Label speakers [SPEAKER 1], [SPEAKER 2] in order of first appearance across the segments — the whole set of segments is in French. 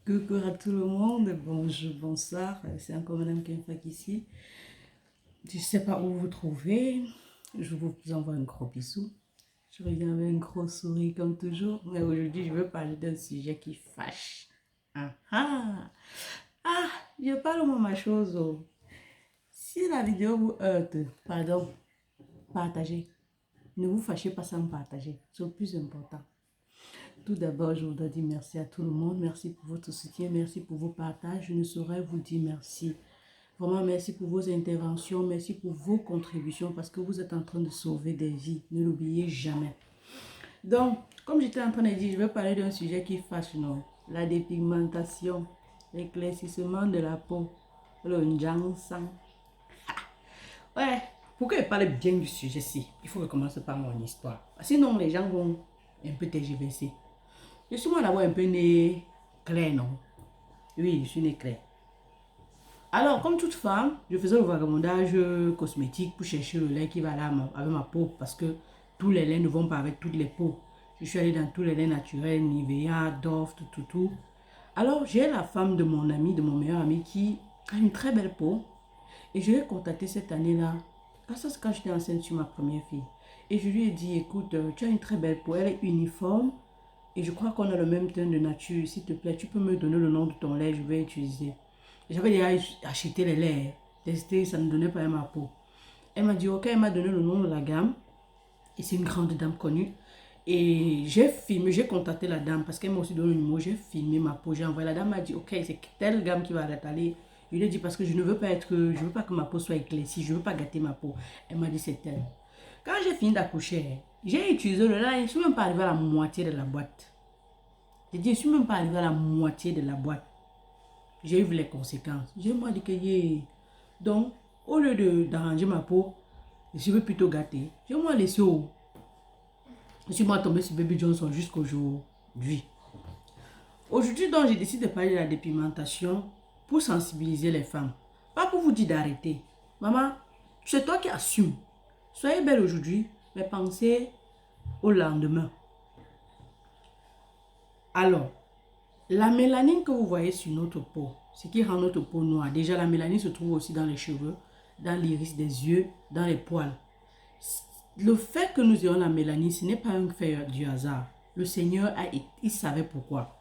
[SPEAKER 1] Coucou à tout le monde, bonjour, bonsoir, c'est encore Madame Kenfak ici. Je ne sais pas où vous trouvez, je vous envoie un gros bisou. Je reviens avec un gros sourire comme toujours, mais aujourd'hui je veux parler d'un sujet qui fâche. Ah ah, ah, je parle au ma chose. Oh. Si la vidéo vous heurte, pardon, partagez. Ne vous fâchez pas sans partager, c'est le plus important. Tout d'abord, je voudrais dire merci à tout le monde. Merci pour votre soutien, merci pour vos partages. Je ne saurais vous dire merci. Vraiment, merci pour vos interventions, merci pour vos contributions parce que vous êtes en train de sauver des vies. Ne l'oubliez jamais. Donc, comme j'étais en train de dire, je vais parler d'un sujet qui fâche, non? La dépigmentation, l'éclaircissement de la peau, le njang-sang. Ouais, pour que je parle bien du sujet-ci, il faut que je commence par mon histoire. Sinon, les gens vont un peu tergiverser. Je suis moi d'abord un peu né clair, non? Oui, je suis né clair. Alors, comme toute femme, je faisais le vagabondage cosmétique pour chercher le lait qui va là avec ma peau parce que tous les laits ne vont pas avec toutes les peaux. Je suis allée dans tous les laits naturels, Nivea, Dove, tout. Alors, j'ai la femme de mon ami, de mon meilleur ami qui a une très belle peau et je l'ai contactée cette année-là. Ça, c'est quand j'étais enceinte sur ma première fille. Et je lui ai dit, écoute, tu as une très belle peau, elle est uniforme. Et je crois qu'on a le même teint de nature. S'il te plaît, tu peux me donner le nom de ton lait, je vais utiliser. J'avais déjà acheté les laits, testé, ça ne donnait pas à ma peau. Elle m'a dit, ok, elle m'a donné le nom de la gamme. Et c'est une grande dame connue. Et j'ai filmé, j'ai contacté la dame parce qu'elle m'a aussi donné le numéro. J'ai filmé ma peau, j'ai envoyé. La dame m'a dit, ok, c'est telle gamme qui va aller. Je lui ai dit parce que je ne veux pas je veux pas que ma peau soit éclaircie, je ne veux pas gâter ma peau. Elle m'a dit, c'est elle. Quand j'ai fini d'accoucher, j'ai utilisé le lait, je ne suis même pas arrivée à la moitié de la boîte. J'ai dit, je ne suis même pas arrivée à la moitié de la boîte. J'ai vu les conséquences. J'ai moi dit que donc, au lieu d'arranger ma peau, je veux plutôt gâter. J'ai moi laissé au. Je suis moi tombé sur Baby Johnson jusqu'aujourd'hui. Aujourd'hui, donc, j'ai décidé de parler de la dépigmentation pour sensibiliser les femmes. Pas pour vous dire d'arrêter. Maman, c'est toi qui assumes. Soyez belle aujourd'hui, mais pensez au lendemain. Alors, la mélanine que vous voyez sur notre peau, ce qui rend notre peau noire, déjà la mélanine se trouve aussi dans les cheveux, dans l'iris des yeux, dans les poils. Le fait que nous ayons la mélanine, ce n'est pas un fait du hasard. Le Seigneur, il savait pourquoi.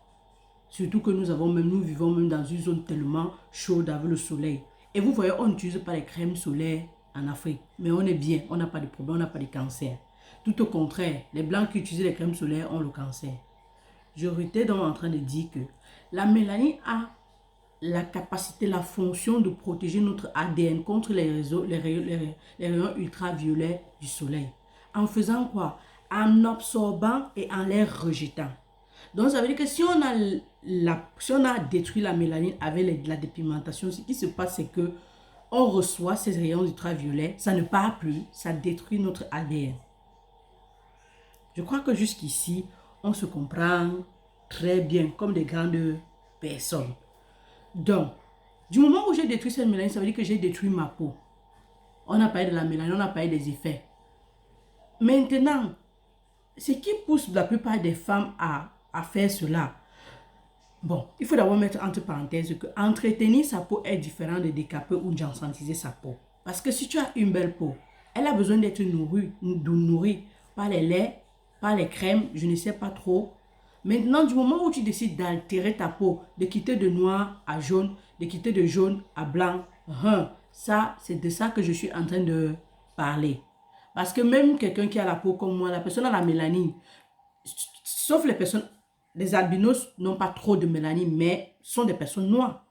[SPEAKER 1] Surtout que nous vivons même dans une zone tellement chaude avec le soleil. Et vous voyez, on n'utilise pas les crèmes solaires en Afrique. Mais on est bien, on n'a pas de problème, on n'a pas de cancer. Tout au contraire, les blancs qui utilisent les crèmes solaires ont le cancer. Je étais donc en train de dire que la mélanine a la capacité, la fonction de protéger notre ADN contre les rayons ultraviolets du soleil. En faisant quoi? En absorbant et en les rejetant. Donc ça veut dire que si on a détruit la mélanine avec la dépigmentation, ce qui se passe c'est que on reçoit ces rayons ultraviolets, ça ne part plus, ça détruit notre ADN. Je crois que jusqu'ici, on se comprend très bien comme des grandes personnes. Donc, du moment où j'ai détruit cette mélanine, ça veut dire que j'ai détruit ma peau. On a parlé de la mélanine, on a parlé des effets. Maintenant, ce qui pousse la plupart des femmes à faire cela, bon, il faut d'abord mettre entre parenthèses que entretenir sa peau est différent de décaper ou d'ensantiser sa peau. Parce que si tu as une belle peau, elle a besoin d'être nourrie par les laits, par les crèmes, je ne sais pas trop. Maintenant, du moment où tu décides d'altérer ta peau, de quitter de noir à jaune, de quitter de jaune à blanc, ça, c'est de ça que je suis en train de parler. Parce que même quelqu'un qui a la peau comme moi, la personne a la mélanine, sauf les albinos n'ont pas trop de mélanine, mais sont des personnes noires.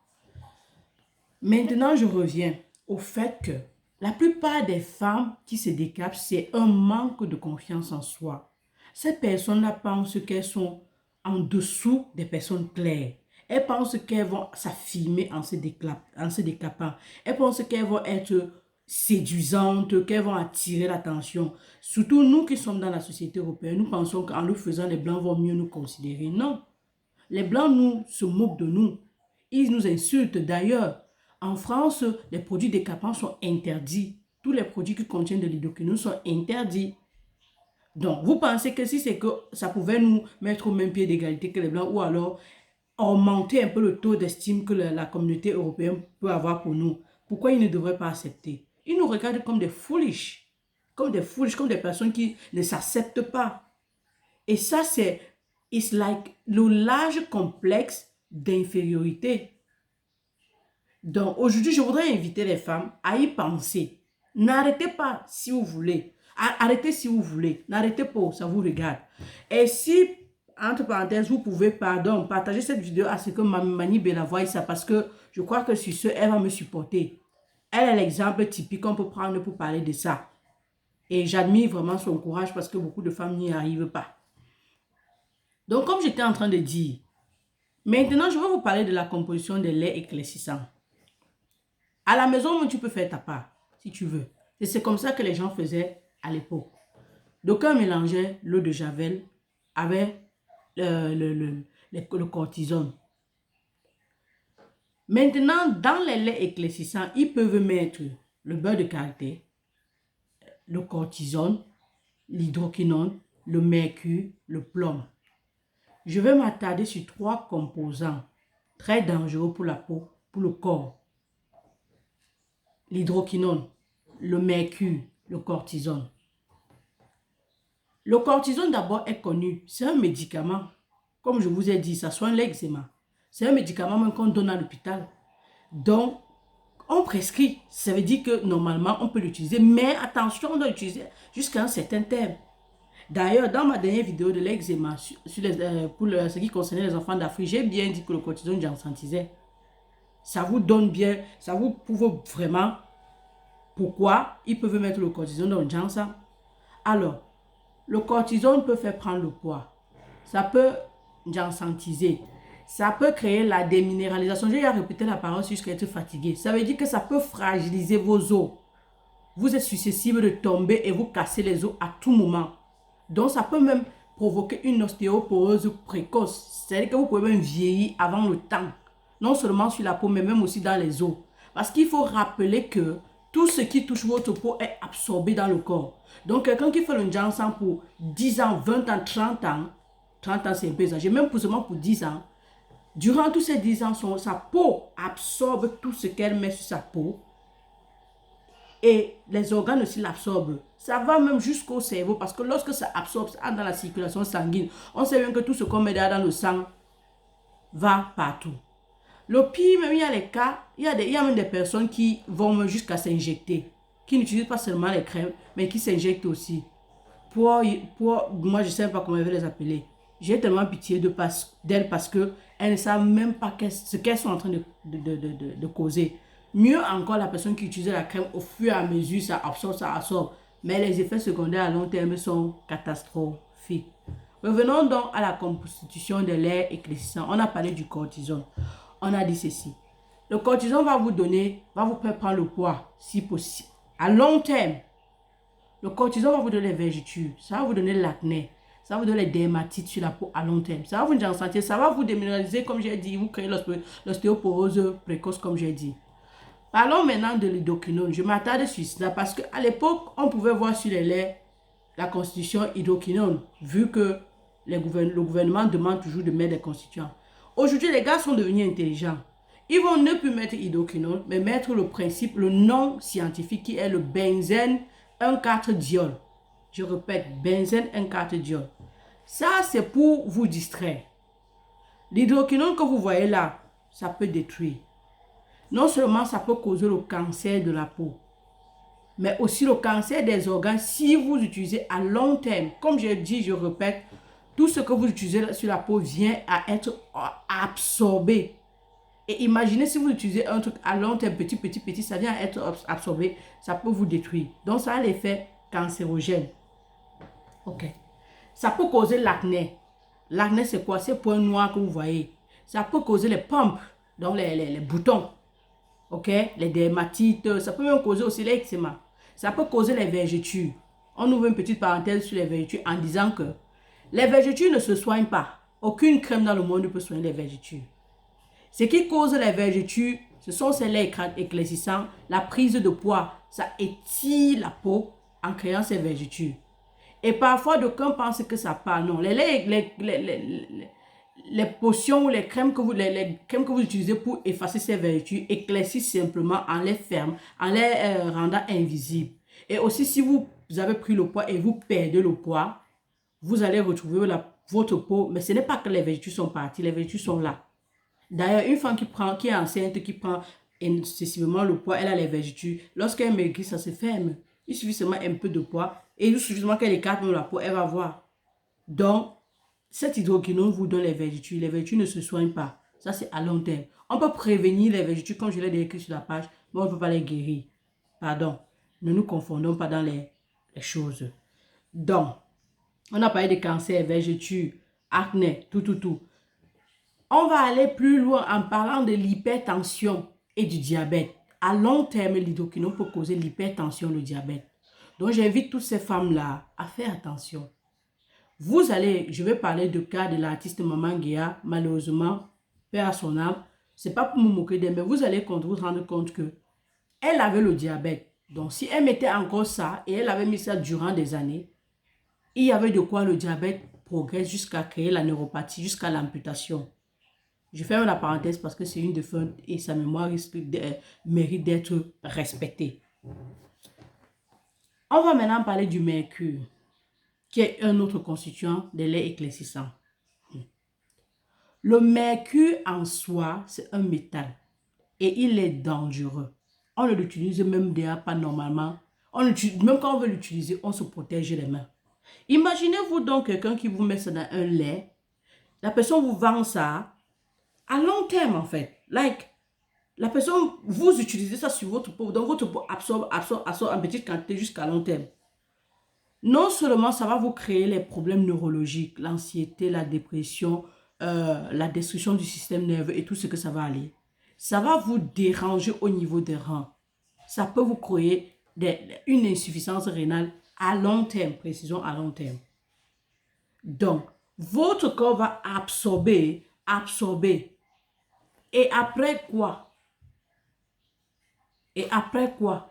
[SPEAKER 1] Maintenant, je reviens au fait que la plupart des femmes qui se décapent, c'est un manque de confiance en soi. Ces personnes-là pensent qu'elles sont en dessous des personnes claires. Elles pensent qu'elles vont s'affirmer en se décapant. Elles pensent qu'elles vont être séduisantes, qu'elles vont attirer l'attention. Surtout nous qui sommes dans la société européenne, nous pensons qu'en le faisant, les Blancs vont mieux nous considérer. Non. Les Blancs se moquent de nous. Ils nous insultent. D'ailleurs, en France, les produits décapants sont interdits. Tous les produits qui contiennent de l'hydroquinone sont interdits. Donc, vous pensez que si c'est que ça pouvait nous mettre au même pied d'égalité que les Blancs, ou alors augmenter un peu le taux d'estime que la communauté européenne peut avoir pour nous, pourquoi ils ne devraient pas accepter? Ils nous regardent comme des foolish, comme des personnes qui ne s'acceptent pas. Et ça, c'est it's like le large complexe d'infériorité. Donc, aujourd'hui, je voudrais inviter les femmes à y penser. N'arrêtez pas si vous voulez. Arrêtez si vous voulez. N'arrêtez pas, ça vous regarde. Et si, entre parenthèses, vous pouvez, partager cette vidéo à ce que Mani Bella voie ça, parce que je crois que sur ce, elle va me supporter. Elle est l'exemple typique qu'on peut prendre pour parler de ça. Et j'admire vraiment son courage parce que beaucoup de femmes n'y arrivent pas. Donc, comme j'étais en train de dire, maintenant, je vais vous parler de la composition des laits éclaircissants. À la maison, tu peux faire ta part, si tu veux. Et c'est comme ça que les gens faisaient à l'époque. D'aucuns mélangeaient l'eau de Javel avec le cortisone. Maintenant, dans les laits éclaircissants, ils peuvent mettre le beurre de karité, le cortisone, l'hydroquinone, le mercure, le plomb. Je vais m'attarder sur 3 composants très dangereux pour la peau, pour le corps. L'hydroquinone, le mercure, le cortisone. Le cortisone d'abord est connu, c'est un médicament. Comme je vous ai dit, ça soigne l'eczéma. C'est un médicament même qu'on donne à l'hôpital. Donc, on prescrit. Ça veut dire que normalement, on peut l'utiliser. Mais attention, on doit l'utiliser jusqu'à un certain terme. D'ailleurs, dans ma dernière vidéo de l'eczéma, pour ce qui concernait les enfants d'Afrique, j'ai bien dit que le cortisone giansantisait. Ça vous donne bien, ça vous prouve vraiment pourquoi ils peuvent mettre le cortisone dans le giansan. Alors, le cortisone peut faire prendre le poids. Ça peut giansantiser. Ça peut créer la déminéralisation. Je vais répéter la parole jusqu'à être fatigué. Ça veut dire que ça peut fragiliser vos os. Vous êtes susceptible de tomber et vous casser les os à tout moment. Donc, ça peut même provoquer une ostéoporose précoce. C'est-à-dire que vous pouvez même vieillir avant le temps. Non seulement sur la peau, mais même aussi dans les os. Parce qu'il faut rappeler que tout ce qui touche votre peau est absorbé dans le corps. Donc, quelqu'un qui fait le giansan pour 10 ans, 20 ans, 30 ans c'est un peu exagéré, même pour seulement pour 10 ans, durant tous ces 10 ans, sa peau absorbe tout ce qu'elle met sur sa peau. Et les organes aussi l'absorbent. Ça va même jusqu'au cerveau parce que lorsque ça absorbe, ça entre dans la circulation sanguine. On sait bien que tout ce qu'on met dans le sang va partout. Le pire, même il y a les cas, il y a même des personnes qui vont jusqu'à s'injecter, qui n'utilisent pas seulement les crèmes, mais qui s'injectent aussi. Moi, je ne sais pas comment je vais les appeler. J'ai tellement pitié d'elles parce qu'elles ne savent même pas ce qu'elles sont en train de causer. Mieux encore, la personne qui utilise la crème, au fur et à mesure, ça absorbe. Mais les effets secondaires à long terme sont catastrophiques. Revenons donc à la constitution de l'air éclaircissant. On a parlé du cortisone. On a dit ceci. Le cortisone va vous faire prendre le poids, si possible. À long terme, le cortisone va vous donner les vergetures. Ça va vous donner l'acné. Ça va vous donner les dermatites sur la peau à long terme. Ça va vous sentir. Ça va vous déminéraliser, comme j'ai dit. Vous créez l'ostéoporose précoce, comme j'ai dit. Parlons maintenant de l'hydroquinone. Je m'attarde sur ça parce qu'à l'époque, on pouvait voir sur les laits la constitution hydroquinone, vu que le gouvernement demande toujours de mettre des constituants. Aujourd'hui, les gars sont devenus intelligents. Ils vont ne plus mettre hydroquinone, mais mettre le principe, le nom scientifique qui est le benzène 1,4-diol. Je répète, benzène 1,4-diol. Ça, c'est pour vous distraire. L'hydroquinone que vous voyez là, ça peut détruire. Non seulement ça peut causer le cancer de la peau, mais aussi le cancer des organes si vous utilisez à long terme. Comme je dis, je répète, tout ce que vous utilisez sur la peau vient à être absorbé. Et imaginez si vous utilisez un truc à long terme, petit, ça vient à être absorbé, ça peut vous détruire. Donc ça a l'effet cancérogène. Ok. Ça peut causer l'acné. L'acné, c'est quoi? Ces points noirs que vous voyez. Ça peut causer les pompes, donc les boutons. Ok, les dermatites, ça peut même causer aussi l'eczéma. Ça peut causer les vergetures. On ouvre une petite parenthèse sur les vergetures en disant que les vergetures ne se soignent pas. Aucune crème dans le monde ne peut soigner les vergetures. Ce qui cause les vergetures, ce sont ces laits éclaircissants, la prise de poids. Ça étire la peau en créant ces vergetures. Et parfois, d'aucuns pensent que ça part. Non, les potions ou les crèmes que les crèmes que vous utilisez pour effacer ces vertus éclaircissent simplement en les ferment, en les rendant invisibles. Et aussi, si vous avez pris le poids et vous perdez le poids, vous allez retrouver votre peau. Mais ce n'est pas que les vertus sont parties, les vertus sont là. D'ailleurs, une femme qui est enceinte, qui prend excessivement le poids, elle a les vertus. Lorsqu'elle maigrit, ça se ferme. Il suffit seulement un peu de poids et il suffit seulement qu'elle écarte la peau, elle va voir. Donc, cette hydroquinone vous donne les vertus. Les vertus ne se soignent pas. Ça, c'est à long terme. On peut prévenir les vertus, comme je l'ai écrit sur la page, mais on ne peut pas les guérir. Pardon. Ne nous confondons pas dans les choses. Donc, on a parlé de cancer, vergetures, acné, tout. On va aller plus loin en parlant de l'hypertension et du diabète. À long terme, l'hydroquinone peut causer l'hypertension, le diabète. Donc, j'invite toutes ces femmes-là à faire attention. Je vais parler de cas de l'artiste Maman Guéa, malheureusement, perd à son âme. C'est pas pour me moquer d'elle, mais vous allez vous rendre compte que elle avait le diabète. Donc, si elle mettait encore ça et elle avait mis ça durant des années, il y avait de quoi le diabète progresse jusqu'à créer la neuropathie, jusqu'à l'amputation. Je ferme la parenthèse parce que c'est une défunte et sa mémoire mérite d'être respectée. On va maintenant parler du mercure, qui est un autre constituant des laits éclaircissants. Le mercure en soi, c'est un métal et il est dangereux. On ne l'utilise même déjà pas normalement. Même quand on veut l'utiliser, on se protège les mains. Imaginez-vous donc quelqu'un qui vous met ça dans un lait. La personne vous vend ça à long terme en fait. La personne, vous utilisez ça sur votre peau. Donc votre peau absorbe en petite quantité jusqu'à long terme. Non seulement ça va vous créer les problèmes neurologiques, l'anxiété, la dépression, la destruction du système nerveux et tout ce que ça va aller. Ça va vous déranger au niveau des reins. Ça peut vous créer une insuffisance rénale à long terme, précisons à long terme. Donc, votre corps va absorber. Et après quoi?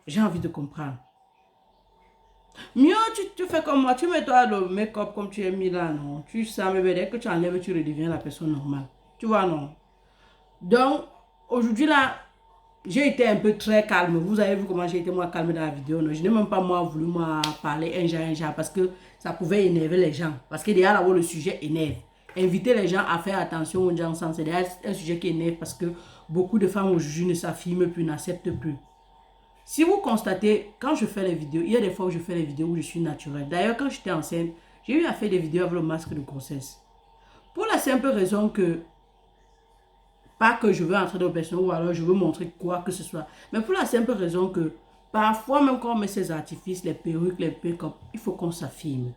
[SPEAKER 1] J'ai envie de comprendre. Mieux, tu fais comme moi, tu mets toi le make-up comme tu es mis là, non? Tu sens, mais dès que tu enlèves, tu redeviens la personne normale. Tu vois, non? Donc, aujourd'hui là, j'ai été un peu très calme. Vous avez vu comment j'ai été moi calme dans la vidéo, non? Je n'ai même pas moi voulu parler un genre parce que ça pouvait énerver les gens. Parce que déjà là-bas, le sujet énerve. Inviter les gens à faire attention aux gens sans, c'est déjà un sujet qui énerve parce que beaucoup de femmes aujourd'hui ne s'affirment plus, n'acceptent plus. Si vous constatez, quand je fais les vidéos, il y a des fois où je fais les vidéos où je suis naturelle. D'ailleurs, quand j'étais enceinte, j'ai eu à faire des vidéos avec le masque de grossesse. Pour la simple raison que, pas que je veux entrer dans le personnel ou alors je veux montrer quoi que ce soit, mais pour la simple raison que, parfois même quand on met ces artifices, les perruques, les make-up, il faut qu'on s'affirme.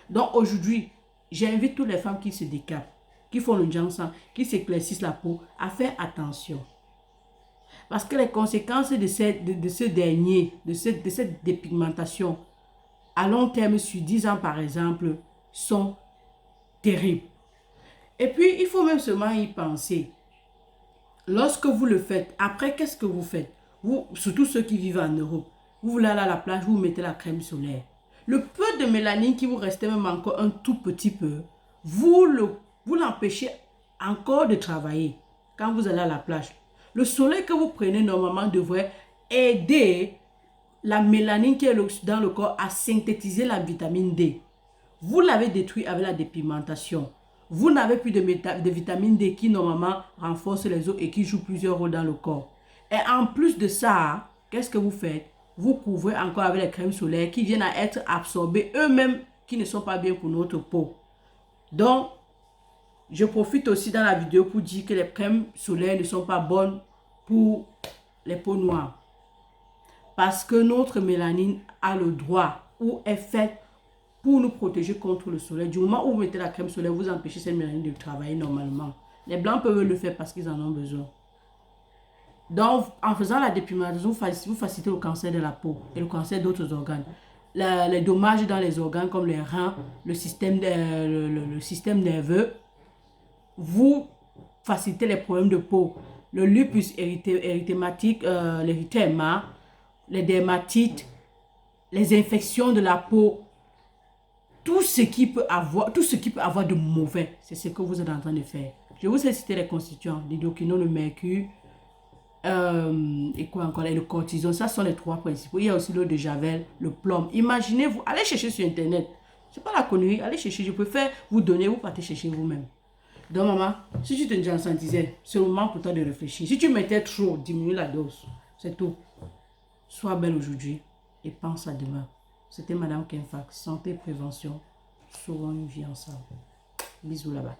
[SPEAKER 1] Donc aujourd'hui, j'invite toutes les femmes qui se décapent, qui font le jansan, qui s'éclaircissent la peau, à faire attention. Parce que les conséquences de cette dépigmentation, à long terme, sur 10 ans par exemple, sont terribles. Et puis, il faut même seulement y penser. Lorsque vous le faites, après, qu'est-ce que vous faites? Vous, surtout ceux qui vivent en Europe, vous voulez aller à la plage, vous mettez la crème solaire. Le peu de mélanine qui vous restait même encore un tout petit peu, vous l'empêchez encore de travailler quand vous allez à la plage. Le soleil que vous prenez normalement devrait aider la mélanine qui est dans le corps à synthétiser la vitamine D. Vous l'avez détruit avec la dépigmentation. Vous n'avez plus de vitamine D qui normalement renforce les os et qui joue plusieurs rôles dans le corps. Et en plus de ça, qu'est-ce que vous faites? Vous couvrez encore avec les crèmes solaires qui viennent à être absorbées eux-mêmes, qui ne sont pas bien pour notre peau. Donc, je profite aussi dans la vidéo pour dire que les crèmes solaires ne sont pas bonnes pour les peaux noires. Parce que notre mélanine a le droit ou est faite pour nous protéger contre le soleil. Du moment où vous mettez la crème solaire, vous empêchez cette mélanine de travailler normalement. Les blancs peuvent le faire parce qu'ils en ont besoin. Donc, en faisant la dépigmentation, vous facilitez le cancer de la peau et le cancer d'autres organes. Les dommages dans les organes comme les reins, le système nerveux, vous facilitez les problèmes de peau. Le lupus érythématique, l'érythème, les dermatites, les infections de la peau, tout ce qui peut avoir de mauvais, c'est ce que vous êtes en train de faire. Je vous ai cité les constituants, l'hydroquinone, le mercure, et quoi encore, et le cortisone. Ça sont les 3 principaux. Il y a aussi l'eau de javel, le plomb. Imaginez-vous, allez chercher sur internet. C'est pas la connerie, allez chercher. Je préfère vous donner, vous partez chercher vous-même. Donc maman, si tu te conscientisais, c'est le moment pour toi de réfléchir. Si tu mettais trop, diminue la dose. C'est tout. Sois belle aujourd'hui et pense à demain. C'était Madame Kenfax, santé et prévention. Sauvons une vie ensemble. Bisous là-bas.